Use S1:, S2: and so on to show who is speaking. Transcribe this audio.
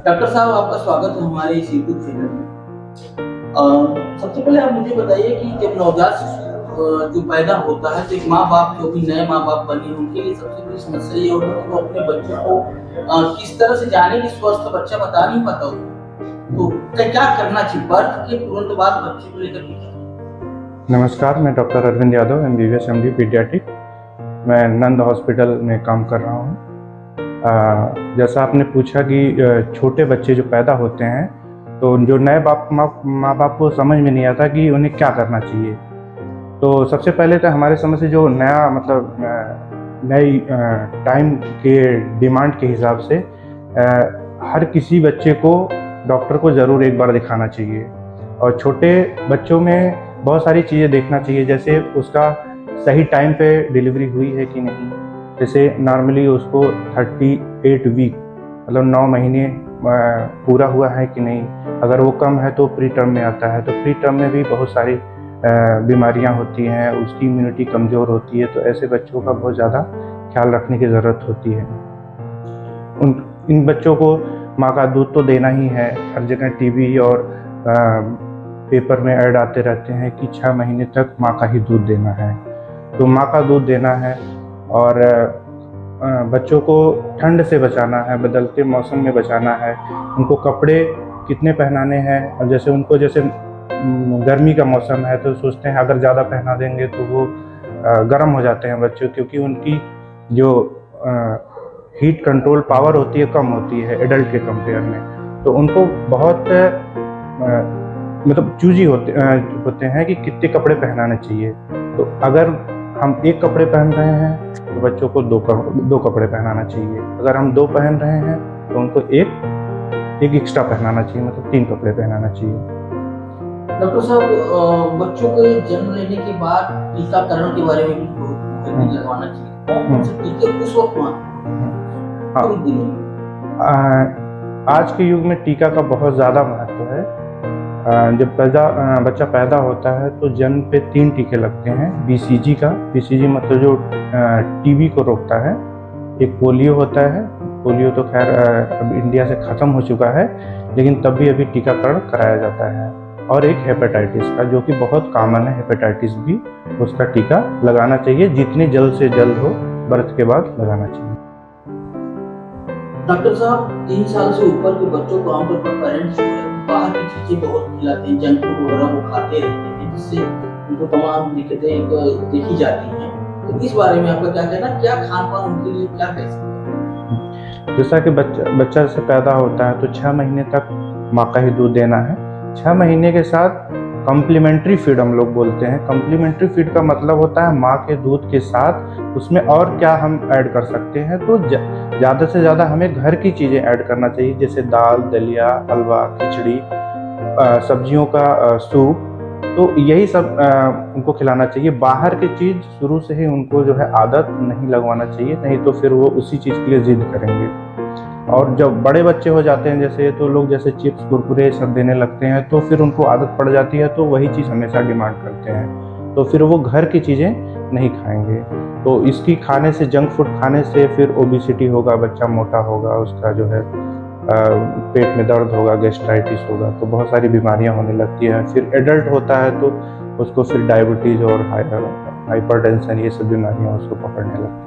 S1: Doctor साहब, आपका स्वागत है हमारे इस यूट्यूब चैनल में। सबसे पहले आप मुझे बताइए कि जब नवजात शिशु जो पैदा होता है तो एक माँ बाप, जो भी नए माँ बाप बने हैं, उनके लिए सबसे बड़ी समस्या ये होती है कि वो अपने बच्चों को किस तरह से जाने कि स्वस्थ बच्चा बता नहीं पाता उसको। तो क्या करना चाहिए बर्थ के तुरंत बाद बच्चे को लेकर के?
S2: नमस्कार, मैं doctor Arvind Yadav, MBBS MD paediatric. मैं नंद हॉस्पिटल में काम कर रहा हूँ। जैसा आपने पूछा कि छोटे बच्चे जो पैदा होते हैं तो जो नए माँ बाप को समझ में नहीं आता कि उन्हें क्या करना चाहिए। तो सबसे पहले तो हमारे समझ से जो नया नई टाइम के डिमांड के हिसाब से हर किसी बच्चे को डॉक्टर को ज़रूर एक बार दिखाना चाहिए। और छोटे बच्चों में बहुत सारी चीज़ें देखना चाहिए, जैसे उसका सही टाइम पे डिलीवरी हुई है कि नहीं। जैसे नॉर्मली उसको 38 वीक मतलब 9 महीने पूरा हुआ है कि नहीं। अगर वो कम है तो प्री टर्म में आता है। तो प्री टर्म में भी बहुत सारी बीमारियां होती हैं, उसकी इम्यूनिटी कमज़ोर होती है। तो ऐसे बच्चों का बहुत ज़्यादा ख्याल रखने की ज़रूरत होती है। इन बच्चों को माँ का दूध तो देना ही है। हर जगह टीवी और पेपर में ऐड आते रहते हैं कि 6 महीने तक माँ का ही दूध देना है। तो माँ का दूध देना है। और बच्चों को ठंड से बचाना है, बदलते मौसम में बचाना है। उनको कपड़े कितने पहनाने हैं। और जैसे गर्मी का मौसम है तो सोचते हैं अगर ज़्यादा पहना देंगे तो वो गर्म हो जाते हैं बच्चों, क्योंकि उनकी जो हीट कंट्रोल पावर होती है कम होती है एडल्ट के कंपेयर में। तो उनको बहुत चूजी होते हैं कि कितने कपड़े पहनाने चाहिए। तो अगर हम एक कपड़े पहन रहे हैं तो बच्चों को दो कपड़े पहनाना चाहिए। अगर हम 2 पहन रहे हैं तो उनको एक एक्स्ट्रा पहनाना चाहिए, मतलब 3 कपड़े पहनाना चाहिए।
S1: डॉक्टर साहब, बच्चों को जन्म लेने के बाद टीकाकरण के बारे में भी बहुत लगवाना चाहिए। कौन से टीके उस वक्त
S2: आज के युग में टीका का बहुत ज़्यादा महत्व है। जब बच्चा पैदा होता है तो जन्म पे 3 टीके लगते हैं। BCG मतलब जो टीबी को रोकता है। एक पोलियो होता है। पोलियो तो खैर अब इंडिया से ख़त्म हो चुका है, लेकिन तब भी अभी टीकाकरण कराया जाता है। और एक हेपेटाइटिस का, जो कि बहुत कॉमन है, हेपेटाइटिस भी, उसका टीका लगाना चाहिए। जितने जल्द से जल्द हो बर्थ के बाद लगाना चाहिए।
S1: डॉक्टर साहब, 3 साल से ऊपर के बच्चों को आमतौर पर पेरेंट्स बाहर की चीजें बहुत खिलाते हैं, जंक फूड वगैरह वो खाते रहते हैं, जिससे उनको तमाम दिक्कतें देखी जाती हैं। तो इस बारे में आपका क्या कहना, क्या खान पान उनके लिए क्या कह सकते हैं?
S2: जैसा कि बच्चा से पैदा होता है तो 6 महीने तक माँ का ही दूध देना है। 6 महीने के साथ कम्प्लीमेंट्री फीड हम लोग बोलते हैं। कम्प्लीमेंट्री फीड का मतलब होता है माँ के दूध के साथ उसमें और क्या हम ऐड कर सकते हैं। तो ज़्यादा से ज़्यादा हमें घर की चीज़ें ऐड करना चाहिए, जैसे दाल, दलिया, हलवा, खिचड़ी, सब्जियों का सूप। तो यही सब उनको खिलाना चाहिए। बाहर की चीज़ शुरू से ही उनको जो है आदत नहीं लगवाना चाहिए, नहीं तो फिर वो उसी चीज़ के लिए जिद करेंगे। और जब बड़े बच्चे हो जाते हैं जैसे, तो लोग जैसे चिप्स कुरकुरे सब देने लगते हैं, तो फिर उनको आदत पड़ जाती है, तो वही चीज़ हमेशा डिमांड करते हैं। तो फिर वो घर की चीज़ें नहीं खाएंगे। तो इसकी खाने से, जंक फूड खाने से फिर ओबेसिटी होगा, बच्चा मोटा होगा, उसका जो है पेट में दर्द होगा, गैस्ट्राइटिस होगा, तो बहुत सारी बीमारियां होने लगती हैं। फिर एडल्ट होता है तो उसको फिर डायबिटीज़ और हाइपरटेंशन, ये सब बीमारियां उसको पकड़ने लगती हैं।